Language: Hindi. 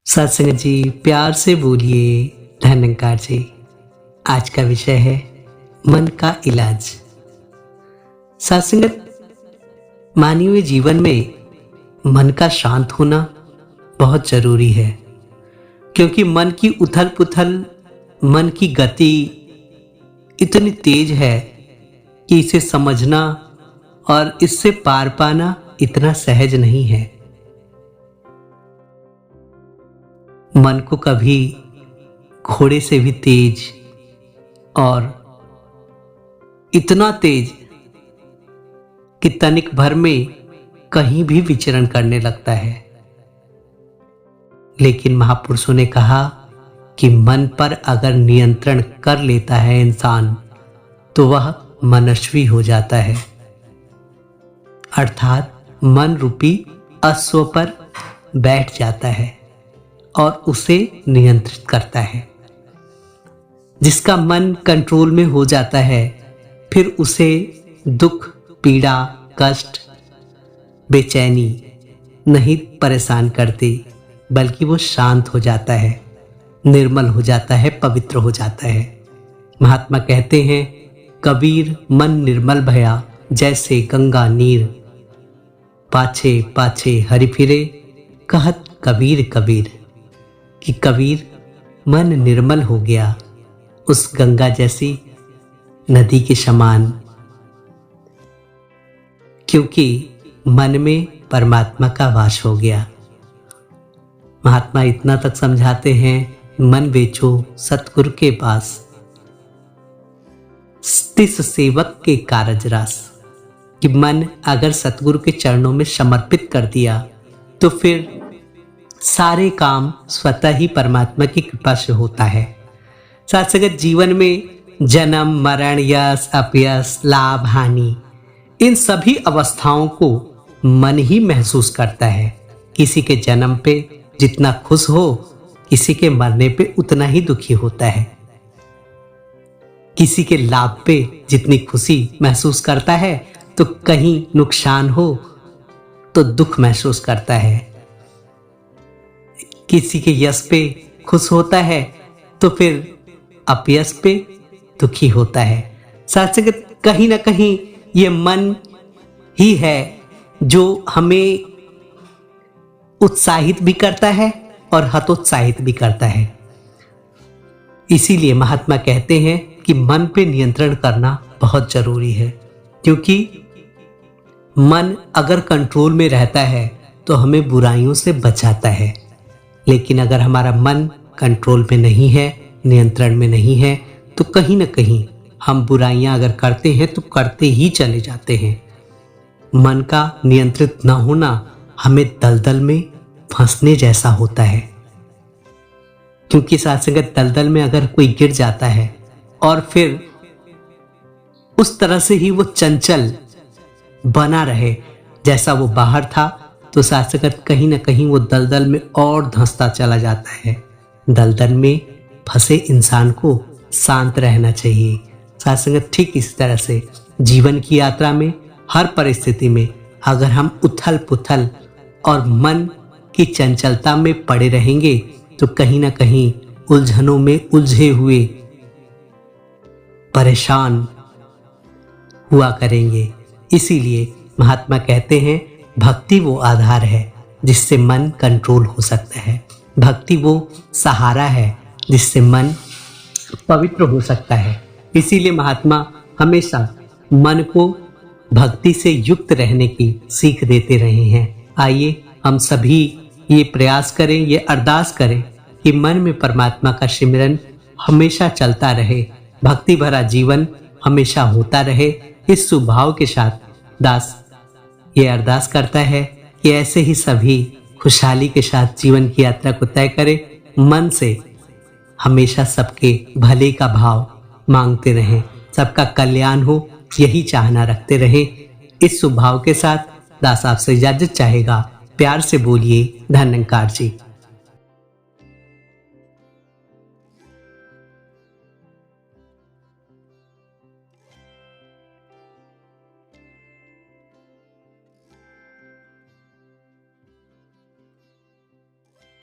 सत्संग जी, प्यार से बोलिए। धन्यकार जी। आज का विषय है मन का इलाज। सत्संगत, मानवीय जीवन में मन का शांत होना बहुत जरूरी है, क्योंकि मन की उथल पुथल, मन की गति इतनी तेज है कि इसे समझना और इससे पार पाना इतना सहज नहीं है। मन को कभी घोड़े से भी तेज और इतना तेज कि तनिक भर में कहीं भी विचरण करने लगता है। लेकिन महापुरुषों ने कहा कि मन पर अगर नियंत्रण कर लेता है इंसान तो वह मनस्वी हो जाता है, अर्थात मन रूपी अश्व पर बैठ जाता है और उसे नियंत्रित करता है। जिसका मन कंट्रोल में हो जाता है, फिर उसे दुख, पीड़ा, कष्ट, बेचैनी नहीं परेशान करती, बल्कि वो शांत हो जाता है, निर्मल हो जाता है, पवित्र हो जाता है। महात्मा कहते हैं, कबीर मन निर्मल भया जैसे गंगा नीर, पाछे पाछे हरि फिरे कहत कबीर कबीर। कि कबीर मन निर्मल हो गया उस गंगा जैसी नदी के समान, क्योंकि मन में परमात्मा का वास हो गया। महात्मा इतना तक समझाते हैं, मन बेचो सतगुरु के पास, तिस सेवक के कारज रास। कि मन अगर सतगुरु के चरणों में समर्पित कर दिया तो फिर सारे काम स्वतः ही परमात्मा की कृपा से होता है। साथ जीवन में जन्म, मरण, यश, अपयश, लाभ, हानि, इन सभी अवस्थाओं को मन ही महसूस करता है। किसी के जन्म पे जितना खुश हो, किसी के मरने पे उतना ही दुखी होता है। किसी के लाभ पे जितनी खुशी महसूस करता है, तो कहीं नुकसान हो तो दुख महसूस करता है। किसी के यश पे खुश होता है तो फिर अपयश पे दुखी होता है। साथ कहीं ना कहीं ये मन ही है जो हमें उत्साहित भी करता है और हतोत्साहित भी करता है। इसीलिए महात्मा कहते हैं कि मन पे नियंत्रण करना बहुत जरूरी है, क्योंकि मन अगर कंट्रोल में रहता है तो हमें बुराइयों से बचाता है। लेकिन अगर हमारा मन कंट्रोल में नहीं है, नियंत्रण में नहीं है, तो कहीं ना कहीं हम बुराइयां अगर करते हैं तो करते ही चले जाते हैं। मन का नियंत्रित न होना हमें दलदल में फंसने जैसा होता है, क्योंकि साथ दलदल में अगर कोई गिर जाता है और फिर उस तरह से ही वो चंचल बना रहे जैसा वो बाहर था, तो साथ कहीं ना कहीं वो दलदल में और धंसता चला जाता है। दलदल में फंसे इंसान को शांत रहना चाहिए। साथ ठीक इस तरह से जीवन की यात्रा में हर परिस्थिति में अगर हम उथल पुथल और मन की चंचलता में पड़े रहेंगे तो कहीं ना कहीं उलझनों में उलझे हुए परेशान हुआ करेंगे। इसीलिए महात्मा कहते हैं, भक्ति वो आधार है जिससे मन कंट्रोल हो सकता है। भक्ति वो सहारा है जिससे मन पवित्र हो सकता है। इसीलिए महात्मा हमेशा मन को भक्ति से युक्त रहने की सीख देते रहे हैं। आइए हम सभी ये प्रयास करें, ये अरदास करें कि मन में परमात्मा का सिमरन हमेशा चलता रहे, भक्ति भरा जीवन हमेशा होता रहे। इस स्वभाव के साथ दास ये अरदास करता है कि ऐसे ही सभी खुशहाली के साथ जीवन की यात्रा को तय करें, मन से हमेशा सबके भले का भाव मांगते रहें, सबका कल्याण हो यही चाहना रखते रहें। इस स्वभाव के साथ दास आपसे इजाजत चाहेगा। प्यार से बोलिए। धन्यकार जी।